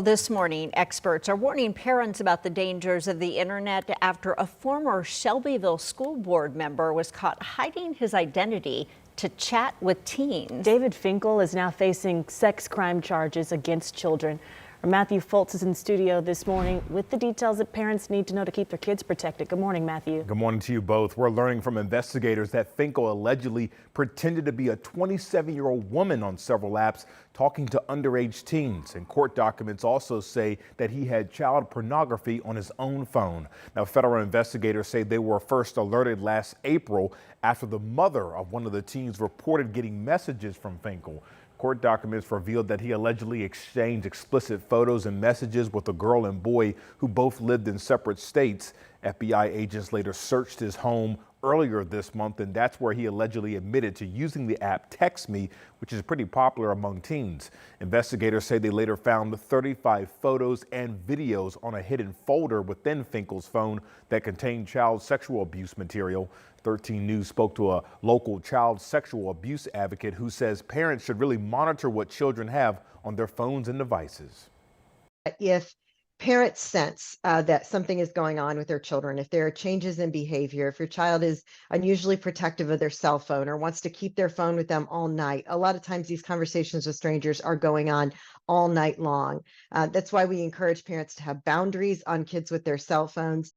This morning, experts are warning parents about the dangers of the internet after a former Shelbyville School Board member was caught hiding his identity to chat with teens. David Finkel is now facing sex crime charges against children. Our Matthew Fultz is in studio this morning with the details that parents need to know to keep their kids protected. Good morning, Matthew. Good morning to you both. We're learning from investigators that Finkel allegedly pretended to be a 27-year-old woman on several apps talking to underage teens. And court documents also say that he had child pornography on his own phone. Now, federal investigators say they were first alerted last April after the mother of one of the teens reported getting messages from Finkel. Court documents revealed that he allegedly exchanged explicit photos and messages with a girl and boy who both lived in separate states. FBI agents later searched his home earlier this month, and that's where he allegedly admitted to using the app TextMe, which is pretty popular among teens. Investigators say they later found 35 photos and videos on a hidden folder within Finkel's phone that contained child sexual abuse material. 13 News spoke to a local child sexual abuse advocate who says parents should really monitor what children have on their phones and devices. If parents sense that something is going on with their children, if there are changes in behavior, if your child is unusually protective of their cell phone or wants to keep their phone with them all night, a lot of times these conversations with strangers are going on all night long. That's why we encourage parents to have boundaries on kids with their cell phones.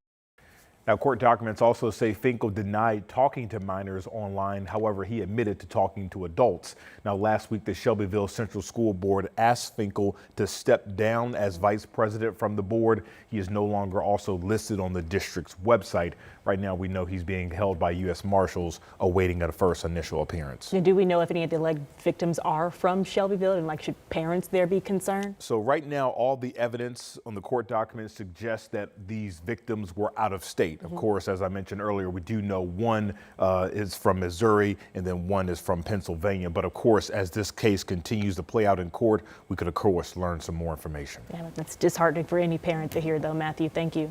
Now, court documents also say Finkel denied talking to minors online. However, he admitted to talking to adults. Now, last week, the Shelbyville Central School Board asked Finkel to step down as vice president from the board. He is no longer also listed on the district's website. Right now, we know he's being held by U.S. Marshals awaiting a first initial appearance. Do we know if any of the alleged victims are from Shelbyville, and should parents there be concerned? So right now, all the evidence on the court documents suggests that these victims were out of state. Of course, as I mentioned earlier, we do know one is from Missouri and then one is from Pennsylvania. But of course, as this case continues to play out in court, we could of course learn some more information. Yeah, that's disheartening for any parent to hear, though. Matthew, thank you.